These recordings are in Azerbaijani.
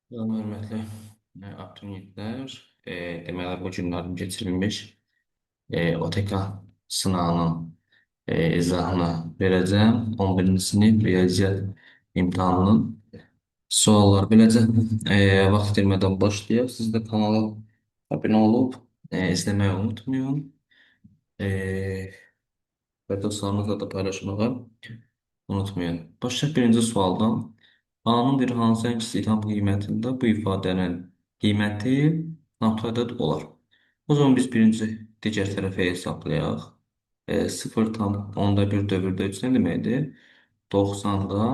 Salam, hörmətli abituriyentlər. Deməli, bu günlərim keçirilmiş OTK sınağının izahını verəcəm. 11-ci sinif riyaziyyat imtahanının sualları beləcə vaxt itirmədən başlayaq. Siz də kanala abunə olub izləməyi unutmayın. E, və dostlarınızla da paylaşmağı unutmayın. Başlayaq birinci sualdan. A-nın bir hansı hangisi tam qiymətində bu ifadənin qiyməti NATO ədəd olar. O zaman biz birinci digər tərəfə hesablayaq. 0,1 dövrdə 3 nə deməkdir? 90-da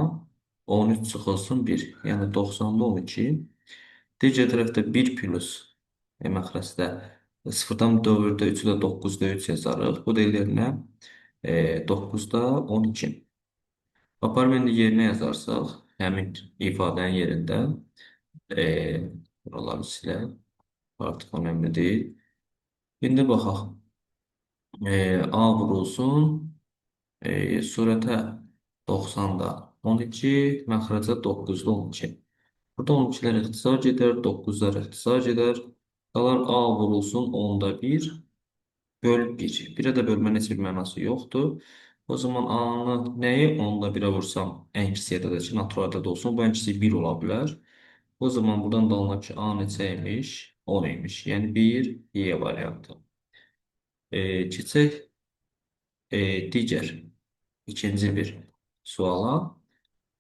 13 çıxılsın 1. Yəni 90-da 12. Digər tərəfdə 1 plus məxrəcdə 0,4-də 3-ü də 9-da 3 yazarıq. Bu da eləyir nə? 9-da 12. Aparım indi yerinə yazarsaq, həmin ifadənin yerində buraları silək, artıq önəmli deyil. İndi baxaq, A vurulsun, surətə 90-da 12, məxrəcə 9-da 12. Burada 12-lər ixtisar gedər, 9-lar ixtisar gedər. Qalar A vurulsun 10-da 1, böl 1. 1-ə də bölmənin heç bir mənası yoxdur. O zaman A-nı nəyi 10-da 1-ə vursam ən kiçik ədədə ki, natural ədəd olsun. Bu ən kiçik 1 ola bilər. O zaman buradan da alınır ki, A neçə imiş? 10 imiş. Yəni 1 Y variantı. Keçək digər ikinci bir suala.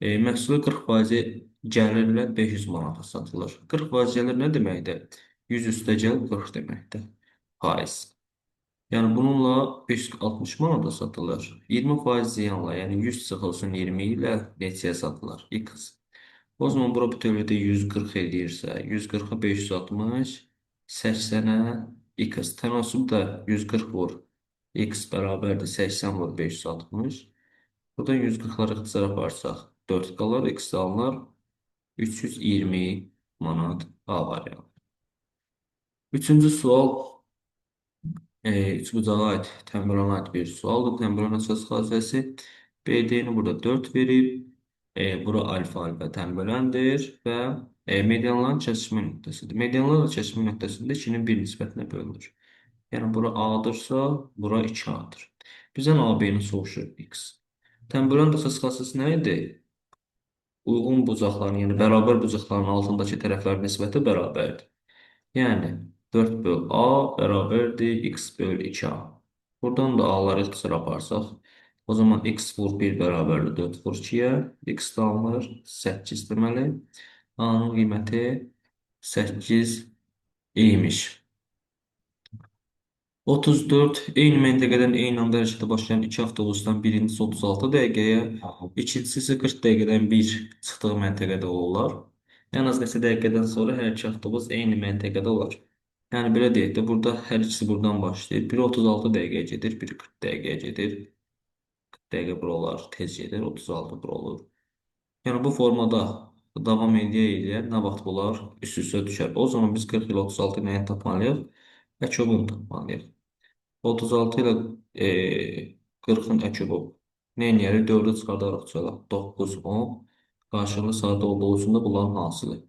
Məhsulun 40% gəlirlə 500 manata satılır. 40% gəlir nə deməkdir? 100 üstə gəl 40 deməkdir. Faiz. Yəni bununla 560 manata satılır. 20% ziyanla, yəni 100 çıxılsın 20 ilə neçəyə satılır? X. O zaman bura bütövlükdə 140 edirsə, 140-a 560, 80-ə x. Tənasıb da 140 vur. X bərabərdir 80 vur 560. Buradan 140-ları ixtisara aparsaq 4 qalar, x alınır 320 manat A variantı. Üçüncü sual üçbucağa aid, təmirana aid bir sualdır. Təmiran əsas xassəsi BD-ni burada 4 verib. Bura alfa təmirəndir və medianların kəsişmə nöqtəsidir. Medianlarla kəsişmə nöqtəsində 2-nin 1 nisbətinə bölünür. Yəni bura A-dırsa, bura 2A-dır. Bizdən AB-ni soruşur X. Təmirən əsas xassəsi nə idi? Uyğun bucaqların, yəni bərabər bucaqların altındakı tərəflərin nisbəti bərabərdir. Yəni 4 böl A bərabərdir x böl 2A. Buradan da A-ları ixtisara aparsaq, o zaman x vur 1 bərabərdir 4 vur 2-yə, x də alınır 8 deməli. A-nın qiyməti 8 imiş. 34 eyni məntəqədən eyni anda hərəkətə başlayan iki avtobusdan birincisi 36 dəqiqəyə, ikincisi isə 40 dəqiqədən bir çıxdığı məntəqədə olurlar. Ən az neçə dəqiqədən sonra hər iki avtobus eyni məntəqədə olar. Yəni belə deyək də, burada hər ikisi buradan başlayır. Biri 36 dəqiqəyə gedir, biri 40 dəqiqəyə gedir. 40 dəqiqə bura olar, tez gedir, 36 bura olur. Yəni bu formada davam edə nə vaxt bunlar üst-üstə düşər? O zaman biz 40 ilə 36 nəyi tapmalıyıq? Əkobunu tapmalıyıq. 36 ilə 40-ın əkubu. Nə eləyərik? 4-ü çıxardaraq çölə. 9, 10. Qarşılıqlı sadə olduğu üçün də bunların hasılı.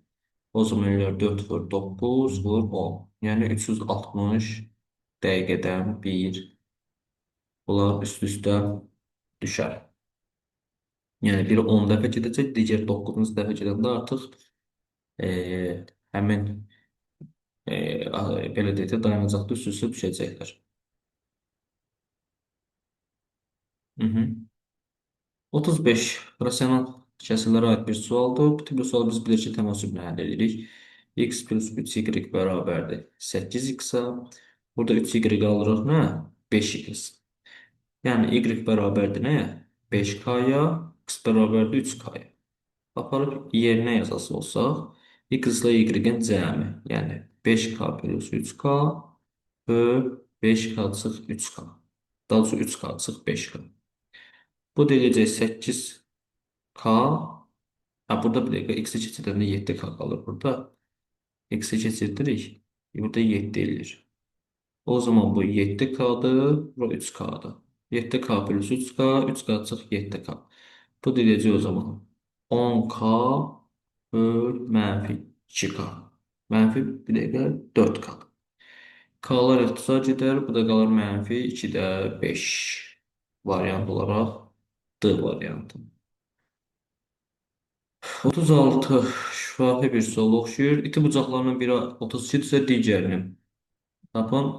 O zaman eləyər 4 vur 9 vur 10. Yəni 360 dəqiqədən bir bunlar üst-üstə düşər. Yəni biri 10 dəfə gedəcək, digər 9-cu dəfə gedəndə artıq e, həmin belə deyək də dayanacaqda üst-üstə düşəcəklər. Hı -hı. 35. Rasional kəsrlərə aid bir sualdır. Bu tipli sual biz bileşik tənasüblə həll edirik. X plus 3y bərabərdir 8x-a. Burada 3y alırıq nə? 5x. Yəni y bərabərdir nəyə? 5k-ya, x bərabərdir 3k-ya. Aparıb yerinə yazası olsaq, x ilə y-in cəmi, yəni 5k plus 3k böl 5k çıx 3k. Daha doğrusu 3k çıx 5k. Bu deyəcək 8k. Ha, burada bir dəqiqə x-i keçirdəndə 7k qalır burada. X-i keçirdirik. Burada 7 eləyir. O zaman bu 7k'dır, bu 3k'dır. 7k plus 3k, 3k çıx 7k. Bu deyəcək o zaman 10k böl mənfi 2K. Mənfi bir dəqiqə 4K. K'lar ixtisar edər. Bu da qalır mənfi 2-də 5 variant olaraq D variantı. 36 şifahi bir sual oxşuyur. İti bucaqlarının biri 32-dirsə digərinin tapın.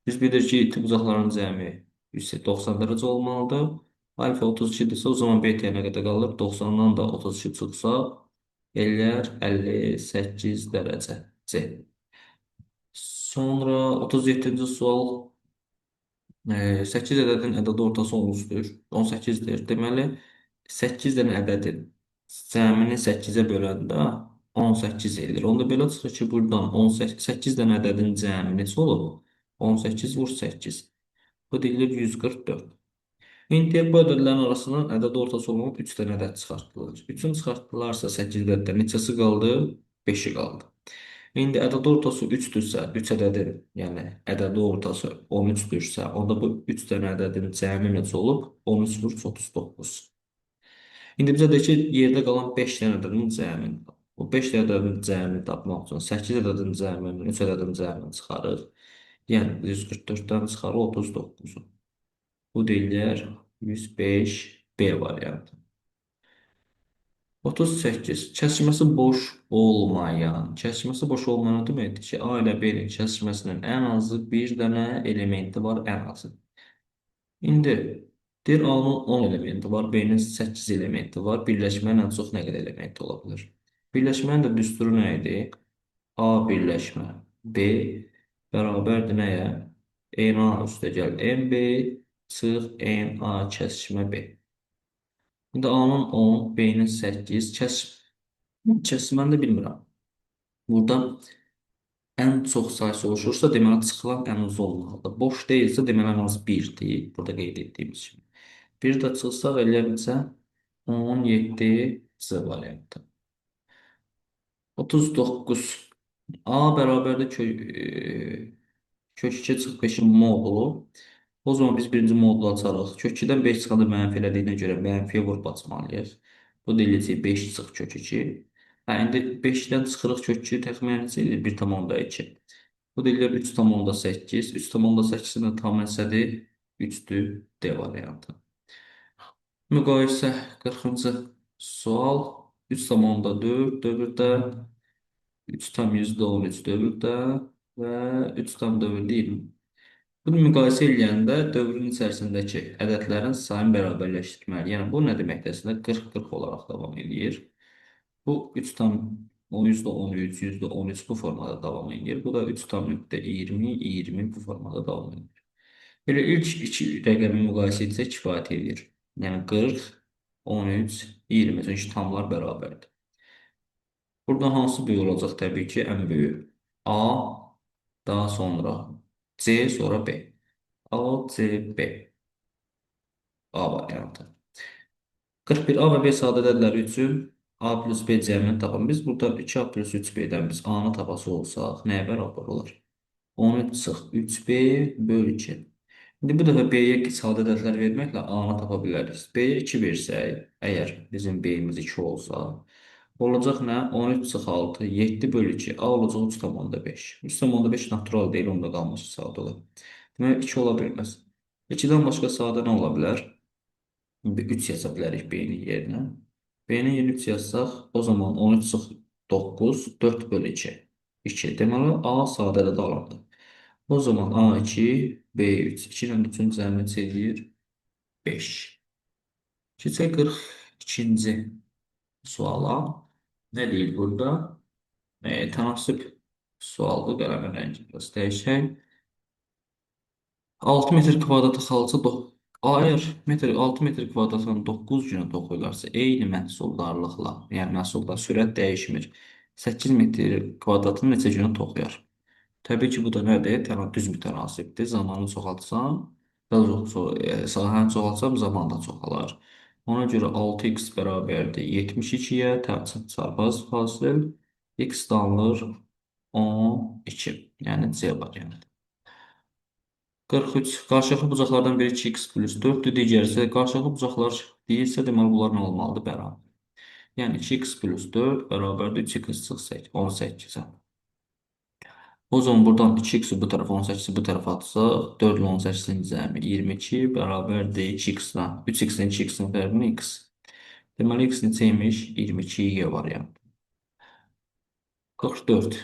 Biz bilirik ki, iti bucaqların cəmi 190 dərəcə olmalıdır. Alfa 32-dirsə o zaman beta nə qədər qalır? 90-dan da 32 çıxsa eləyər 58 dərəcə C. Sonra 37-ci sual. 8 ədədin ədədi ortası 13-dür. 18-dir. Deməli, 8 dənə ədədin cəmini 8-ə böləndə 18 eləyir. Onda belə çıxır ki, buradan 18, 8 dənə ədədin cəmi neçə olub? 18 vur 8. Bu deyilir 144. İndi bu ədədlərin arasından ədəd ortası olan 3 dənə ədəd çıxartılır. 3-ün çıxartdılarsa 8 ədəddə neçəsi qaldı? 5-i qaldı. İndi ədəd ortası 3-dürsə, 3 ədədin, yəni ədədi ortası 13-dürsə, onda bu 3 dənə ədədin cəmi necə olub? 13 vur 39. İndi bizə deyir ki, yerdə qalan 5 dənə ədədin cəmini tap. Bu 5 dənə ədədin cəmini tapmaq üçün 8 ədədin cəmini, 3 ədədin cəmini çıxarır. Yəni 144-dən çıxarır 39-u. Bu deyilir 105 B variantı. 38. Kəsməsi boş olmayan o deməkdir ki, A ilə B-nin kəsməsinin ən azı bir dənə elementi var, ən azı. İndi deyir A-nın 10 elementi var, B-nin 8 elementi var. Birləşmənin ən çox nə qədər elementi ola bilər? Birləşmənin də düsturu nə idi? A birləşmə B bərabərdir nəyə? A üstəgəl MB çıx A kəsmə B. İndi A-nın 10, B-nin 8, kəsməni də bilmirəm. Burada ən çox sayısı oluşursa, deməli çıxılan ən uzun olmalıdır. Boş deyilsə, deməli ən az 1-dir. Burada qeyd etdiyimiz kimi. Bir də çıxsaq eləyəcəksə 17 C variantı. 39. A bərabərdə kök 2 çıx 5-in modulu. O zaman biz birinci modulu açarıq. Kök 2-dən 5 çıxanda mənfi elədiyinə görə mənfiyə vurub açmalıyıq. Bu da eləyəcək 5 çıx kök 2. Hə, indi 5-dən çıxırıq kök 2 təxminən neçə edir? 1,2. Bu da eləyir 3,8. 3,8-in tam hissədir 3-dür D variantı. Müqayisə 40-cı sual. 3,4 dövrdə 3,13 dövrdə və 3,4 20. Bunu müqayisə edəndə dövrün içərisindəki ədədlərin sayını bərabərləşdirməli. Yəni bu nə deməkdir? Əslində 40-40 olaraq davam edir. Bu 3 tam %13, %13 bu formada davam edir. Bu da 3,20, 20 bu formada davam edir. Belə ilk iki rəqəmi müqayisə etsək kifayət edir. Yəni 40, 13, 20. Çünki tamlar bərabərdir. Burada hansı böyük olacaq? Təbii ki, ən böyük. A, daha sonra C, sonra B. A, C, B. A variantı. 41 A və B sadə ədədləri üçün A plus B cəmini tapın. Biz burada 2A plus 3B-dən biz A-nı tapası olsaq, nəyə bərabər olar? 13 çıx 3B böl 2. İndi bu dəfə B-yə sadə ədədlər verməklə A-nı tapa bilərik. B-yə 2 versək, əgər bizim B-imiz 2 olsa, olacaq nə? 13 çıx 6, 7 böl 2. A olacaq 3,5. 3,5 natural deyil, onda qalmış sadə olur. Demək 2 ola bilməz. 2-dən başqa sadə nə ola bilər? 3 yaza bilərik B-nin yerinə. B-nin yerinə 3 yazsaq, o zaman 13 çıx 9, 4 böl 2. 2. Deməli, A sadədə də alındı. O zaman A2, B3. 2 ilə 3-ün cəmi edir 5. Keçək 42-ci suala. Nə deyil burada? Tənasüb sualdır. Qələmin rəngi biraz dəyişək. 6 metr kvadratı xalça əgər 6 metr kvadratını 9 günə toxuyurlarsa, eyni məhsuldarlıqla, yəni məhsuldar sürət dəyişmir. 8 metr kvadratını neçə günə toxuyar? Təbii ki, bu da nədir? Düz bir tənasibdir. Zamanı çoxaltsam, sahəni çoxaltsam, zaman da çoxalar. Ona görə 6x bərabərdir 72-yə, çarpaz fasil, x da alınır 12, yəni C variantı. 43. Qarşılıqlı bucaqlardan biri 2x plus 4-dür, digəri isə qarşılıqlı bucaqlar deyilsə, deməli bunlar nə olmalıdır? Bərabər. Yəni 2x plus 4 bərabərdir 3x çıx 18-ə. O zaman buradan 2x'i bu tərəfə 18-i bu tərəfə atsaq 4 ilə 18-in cəmi 22 bərabərdir 2x-dan. 3x-in 2x-in fərqini x. Deməli x neçəymiş? 22 y variantı. 44.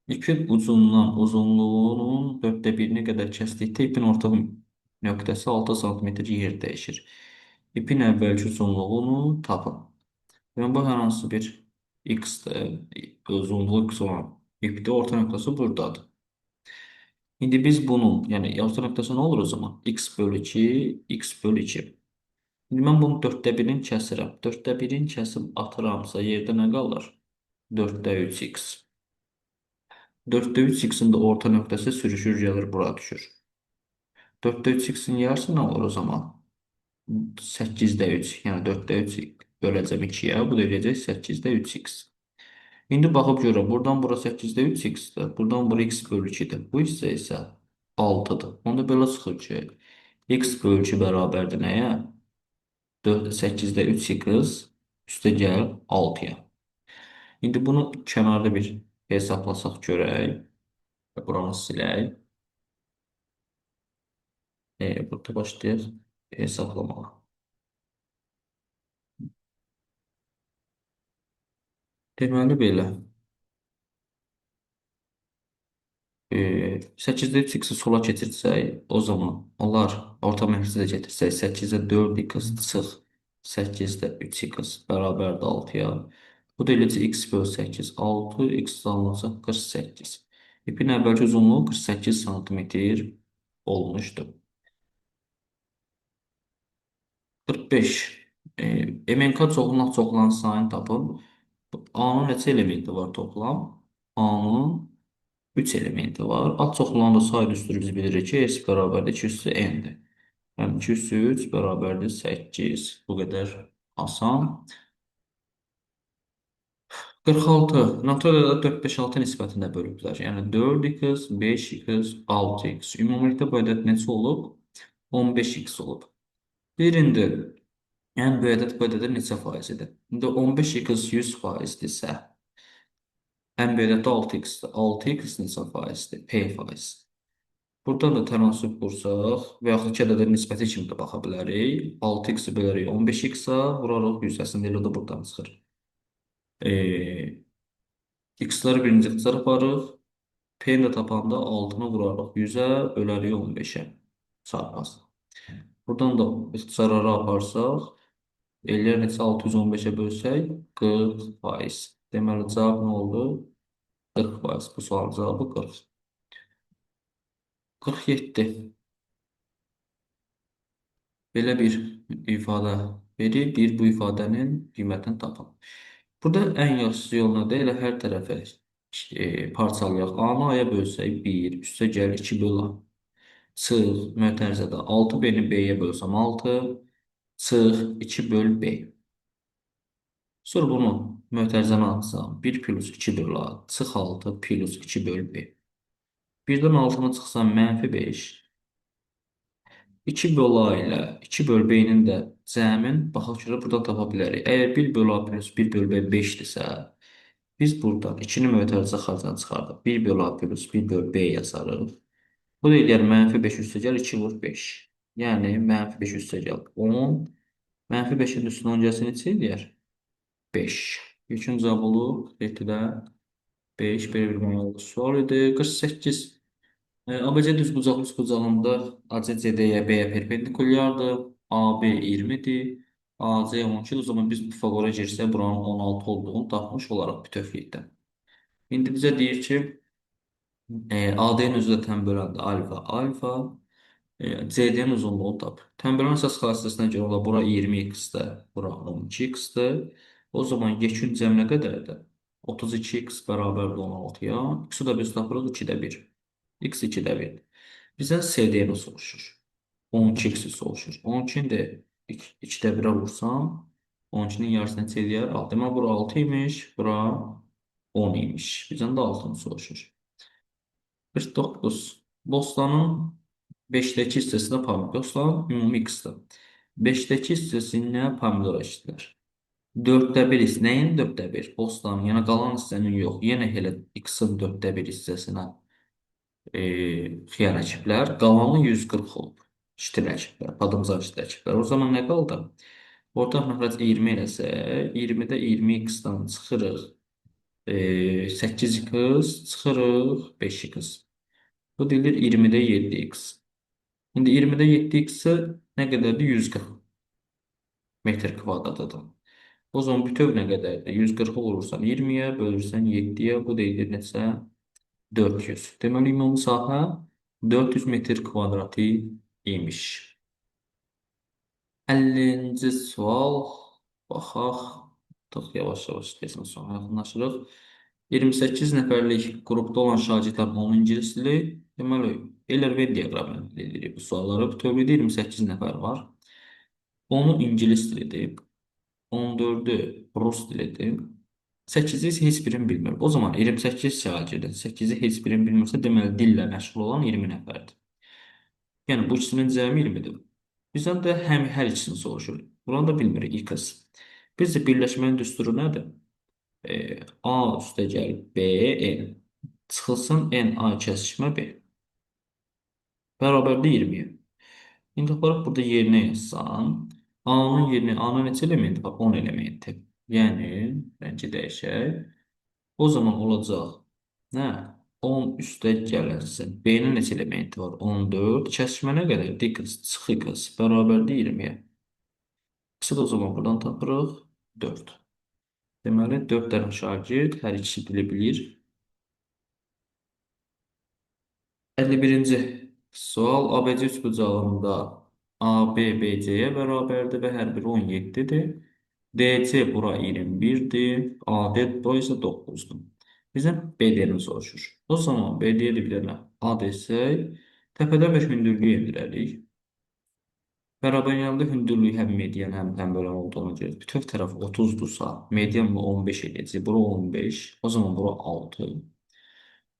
İpin ucundan uzunluğunun dörtte birini qədər kəsdikdə ipin orta nöqtəsi 6 sm yer dəyişir. İpin əvvəlki uzunluğunu tapın. Yəni bu hər hansı bir x-dir, uzunluğu x olan ipdə orta nöqtəsi buradadır. İndi biz bunun, yəni orta nöqtəsi nə olur o zaman? X bölü 2, x bölü 2. İndi mən bunu dörtte birini kəsirəm. Dörtte birini kəsib atıramsa yerdə nə qalır? 4'te 3x. 4'te 3x'in de orta nöqtəsi sürüşür gəlir bura düşür. 4'te 3x'in yarısı nə olur o zaman? 8'de 3. Yəni 4'te 3 böləcəm 2-yə. Bu da eləyəcək 8'de 3x. İndi baxıb görək. Buradan bura 8'de 3x'dir. Buradan bura x bölü 2'dir. Bu hissə isə 6'dır. Onda belə çıxır ki, x bölü 2 bərabərdir nəyə? 8'de 3x üstə gəl 6'ya. İndi bunu kənarda bir hesablasaq görək. Buranı silək. Burada başlayaq hesablamağa. Deməli belə. 8-də 3x-i sola keçirsək, o zaman onlar orta məqsədə getirsək, 8-də 4x çıx 8-də 3x bərabərdir 6-ya. Bu da eləcə x bölü 8, 6, x alınacaq 48. İpin əvvəlki uzunluğu 48 sm olmuşdur. 45. MNK çoxlanan sayını tapın. A-nın neçə elementi var toplam? A-nın 3 elementi var. A çoxlananda sayı üstü biz bilirik ki, S bərabərdir 2 üstü N-dir. Yəni 2 üstü 3 bərabərdir 8. Bu qədər asan. 46. Naturada 4, 5, 6 nisbətində bölüblər. Yəni 4x, 5x, 6x. Ümumilikdə bu ədəd neçə olub? 15x olub. Birində yəni bu ədəd bu ədədin neçə faizidir? İndi 15x 100%-dirsə, ən böyük ədəd 6x-dir. 6x neçə faizdir? P faiz. Buradan da tənansüb qursaq və yaxud iki ədədin nisbəti kimi də baxa bilərik. 6x-i bölərik 15x-a, vurarıq 100. Əslində elə də buradan çıxır. X-ləri birinci qıçara aparırıq. P-ni də tapanda 6-nı vurarıq 100-ə, bölərik 15-ə. Çarpaz. Buradan da ixtisarları aparsaq, eləyər neçə 615-ə bölsək 40%. Deməli cavab nə oldu? 40%. Bu sualın cavabı 40. 47. Belə bir ifadə verir. Bir bu ifadənin qiymətini tapın. Burada ən yaxşısı yol nədir? Elə hər tərəfə parçalayaq. A-nı A-ya bölsək 1, üstə gəl 2 böl A. Çıx, mötərizədə 6 B-ni B-yə bölsəm 6, çıx 2 böl B. Sonra bunu mötərizəni atsam 1 plus 2 böl A, çıx 6 plus 2 böl B. Birdən 6-nı çıxsam -5. 2 böl A ilə 2 böl B-nin də cəmin baxaq görə burada tapa bilərik. Əgər 1 böl A plus 1 böl B 5-dirsə, biz buradan 2-ni mötərizə xaricdən çıxardıq. 1 böl A plus 1 böl B yazarıq. Bu da eləyər -5 üstə gəl 2 vur 5. Yəni -5 üstə gəl 10. -5-in üstünə 10 gəlsə neçə eləyər? 5. Yekun cavab olur 7-də 5. Belə bir mənalı sual idi. 48. ABC düzbucaqlıq ACCD-yə B-yə perpendikulyardır. AB 20-dir. AC 12-dir. O zaman biz bu Pifagora girsək buranın 16 olduğunu tapmış olaraq bütövlükdən. İndi bizə deyir ki, AD-nin özü də tənböləndə alfa alfa, CD-nin uzunluğunu tap. Tənbölən əsas xassəsinə görə ola bura 20x-də, bura 12x-də. O zaman yekun cəm nə qədərdir? 32x bərabərdir 16-ya. X-i də biz tapırıq 2-də 1. X 2-də 1. Bizə CD-ni soruşur. 12x-i soruşur. 12-ni də 2-də 1-ə vursam, 12-nin yarısını neçə eləyər? Deməli, bura 6 imiş, bura 10 imiş. Bizdən də 6-nı soruşur. 49. Bostanın 5-dəki hissəsinə pomidor. Bostanın ümumi x-dir. 5-dəki hissəsinə pomidor eşitlər. Dörddə bir isə nəyin dörddə bir? Bostanın, yəni qalan hissənin yox. Yenə elə x-in dörddə bir hissəsinə xiyar əkiblər. Qalanı 140 olub. Ştil əkiblər, badımcan ştil əkiblər. O zaman nə qaldı? Ortaq məxrəc 20 eləsə, 20-də 20x-dan çıxırıq. 8x çıxırıq 5x. Bu deyilir 20-də 7x. İndi 20-də 7x-i nə qədərdir? 140 metr kvadratıdır. O zaman bütöv nə qədərdir? 140-ı vurursan 20-yə, bölürsən 7-yə, bu deyilir neçə? 400. Deməli, ümumi sahə 400 metr kvadratı imiş. 50-ci sual. Baxaq. Artıq yavaş-yavaş deyəsən sonra yaxınlaşırıq. 28 nəfərlik qrupda olan şagirdlər 10 ingilis dili. Deməli, Euler-Venn diaqramı ilə edirik bu sualları. Bütövlükdə 28 nəfər var. 10-u ingilis dilidir. 14'ü Rus dilidir. 8'i isə heç birini bilmir. O zaman 28 şagirdin 8'i heç birini bilmirsə, deməli dillə məşğul olan 20 nəfərdir. Yəni bu ikisinin cəmi 20-dir. Bizdən də hər ikisini soruşur. Buranı da bilmirik x. Bizcə birləşmənin düsturu nədir? A üstə gəl B n. Çıxılsın n a kəsişmə B. Bərabərdir 20-yə. İndi aparıb burada yerinə yazsan, A-nın yerinə A-nın neçə elementi var? 10 elementi. Yəni, rəngi dəyişək. O zaman olacaq, nə? 10 üstə gələnsin. B-nin neçə elementi var? 14. Kəsmə nə qədər? Dx, çıx x, bərabərdir 20-yə. X'ı da o zaman buradan tapırıq. 4. Deməli, 4 dənə şagird hər ikisi dili bilir. 51-ci sual ABC üçbucağında AB BC-yə bərabərdir və hər biri 17-dir. DC bura 21-dir. AD bura isə 9-dur. Bizdən BD-ni soruşur. O zaman BD-yə də bir dənə A desək, təpədən bir hündürlüyü endirərik. Bərabərində hündürlüyü həm median, həm bölən olduğuna görə bütöv tərəf 30-dursa, median bu 15 edəcək. Bura 15, o zaman bura 6.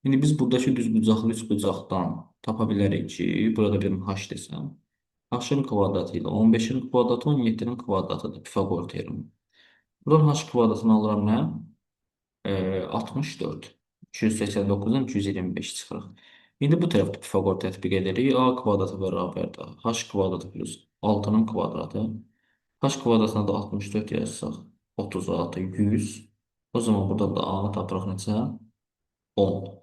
İndi biz buradakı düzbucaqlı üçbucaqdan tapa bilərik ki, burada bir h desəm, h-ın kvadratı ilə 15-in kvadratı 17-nin kvadratıdır, Pifaqor teoremi. Buradan h kvadratını alıram nə? 64. 289-dan 225 çıxırıq. İndi bu tərəfdə Pifaqor tətbiq edirik. A kvadratı bərabərdir. H kvadratı plus 6-nın kvadratı. H kvadratına da 64 yazsaq, 36, 100. O zaman burada da A-nı tapırıq neçə? 10.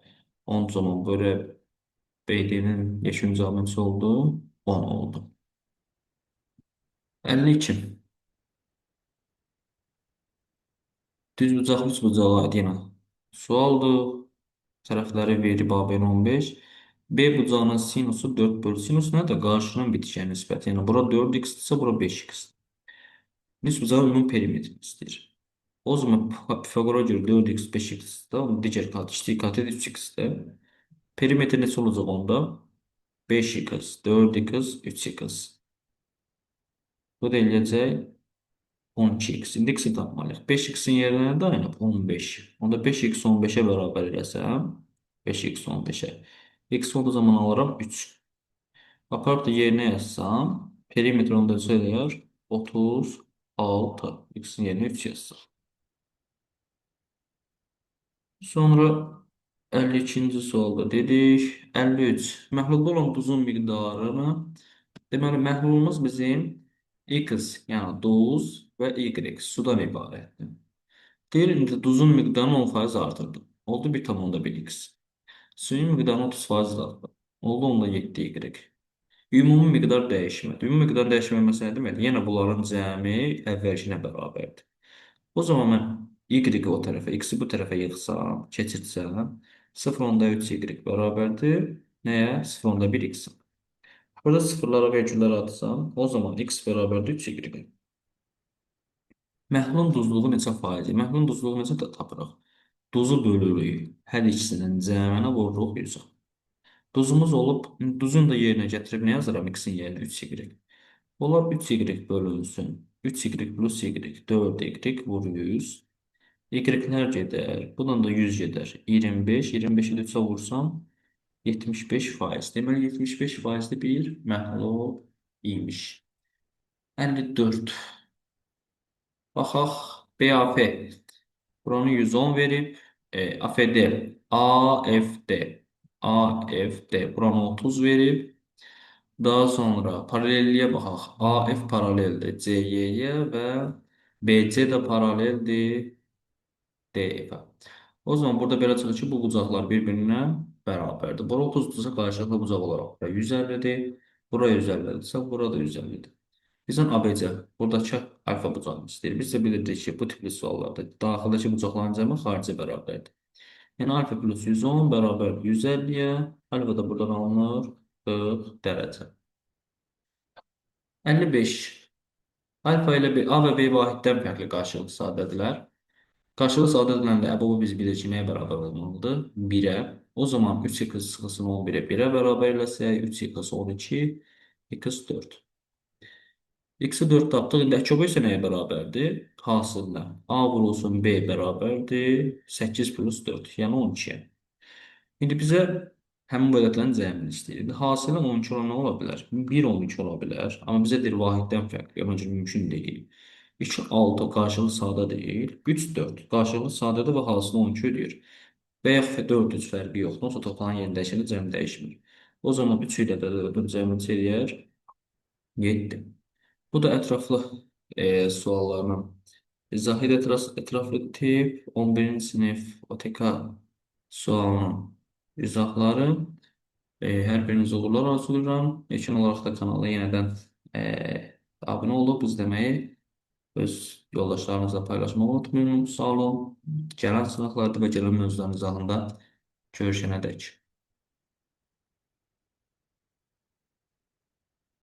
10 zaman böyle BD'nin yeşil cavabı oldu? 10 oldu. 52. Düzbucaqlı üçbucağa aid yenə sualdır. Tərəfləri verib AB'nin 15. B bucağının sinusu 4 bölü. Sinus nədir? Qarşının bitişən nisbəti. Yəni bura 4x-dirsə, bura 5x. Düzbucağın ümumi perimetrini istəyir. O zaman Pifagora görə 4x, 5x-də, onun digər katı, kiçik katı 3x-də. Perimetr neçə olacaq onda? 5x, 4x, 3x. Bu da eləyəcək 12x. İndi x-i tapmalıyıq. 5x-in yerinə dayanıb 15. Onda 5x 15-ə bərabər eləsəm, 5x 15-ə. X olduğu zaman alıram 3. Aparıb da yerinə yazsam, perimetr onda necə eləyər? 36. X-in yerinə 3 yazsaq. Sonra 52-ci sualda dedik. 53. Məhlulda olan duzun miqdarını, deməli, məhlulumuz bizim x, yəni duz və y sudan ibarətdir. Deyir, indi duzun miqdarını 10% artırdım. Oldu 1,1x. Suyun miqdarını 30% artırdım. Oldu onda 7y. Ümumi miqdar dəyişmədi. Ümumi miqdar dəyişməməsi nə deməkdir? Yenə bunların cəmi əvvəlkinə bərabərdir. O zaman mən y o tərəfə, x-i bu tərəfə yığsam, keçirsəm, 0,3y bərabərdir. Nəyə? 0,1x. Burada sıfırlara vergüllər atsam, o zaman x bərabərdir 3y. Məhlulun duzluğu neçə faizdir? Məhlulun duzluğu necə tapırıq? Duzu bölürük. Hər ikisinin cəminə vururuq 100-ə. Duzumuz olub, duzun da yerinə gətirib nə yazıram? X-in yerinə 3y. Olar 3y bölünsün. 3y plus y, 4y vur 100. Y-lər gedər. Bundan da 100 gedər. 25. 25-i də 3-ə vursam 75%. Deməli 75%-li bir məhlul imiş. 54. Baxaq. BAF buranı 110 verib. AFD, AFD, AFD buranı 30 verib. Daha sonra paralelliyə baxaq. AF paraleldir CY-yə və BC də paraleldir DF-ə. O zaman burada belə çıxır ki, bu bucaqlar bir-birinə bərabərdir. Bura 30-dursa qarşılıqlı bucaq olaraq bura 150-dir. Bura 150-dirsə, bura da 150-dir. Bizdən ABC, buradakı alfa bucağını istəyir. Biz də bilirdik ki, bu tipli suallarda daxildəki bucaqların cəmi xarici bərabərdir. Yəni alfa plus 110 bərabər 150-yə, alfa da buradan alınır 40 dərəcə. 55. Alfa ilə B, A və B vahiddən fərqli qarşılıqlı sadədirlər. Qarşılıqlı sadə ediləndə əbəbu biz bilirik ki, nəyə bərabər olmalıdır? 1-ə. O zaman 3x çıxılsın 11-ə 1-ə bərabər eləsək, 3x 12, x 4. X-i 4 tapdıq. İndi əkobə isə nəyə bərabərdir? Hasillə. A vurulsun B bərabərdir. 8 plus 4, yəni 12-yə. İndi bizə həmin bu ədədlərin cəmini istəyir. İndi hasilən 12 olan nə ola bilər? 1 12 ola bilər. Amma bizə deyir vahiddən fərqli. Ona görə mümkün deyil. 2 6 qarşılıqlı sadə deyil. 3 4 qarşılıqlı sadədir və hasilən 12 ödəyir. Və yaxud 4 3 fərqi yoxdur. Onsuz toplanan yerini dəyişəndə cəmi dəyişmir. O zaman 3 ilə də 4-ün cəmini eləyər 7. Bu da ətraflı suallarla Zahid ətraflı tip 11-ci sinif OTK sualının izahları. Hər biriniz uğurlar arzulayıram. İlkin olaraq da kanala yenidən e, abunə olub izləməyi öz yoldaşlarınızla paylaşmağı unutmayın. Sağ olun. Gələn sınaqlarda və gələn mövzuların izahında görüşənədək.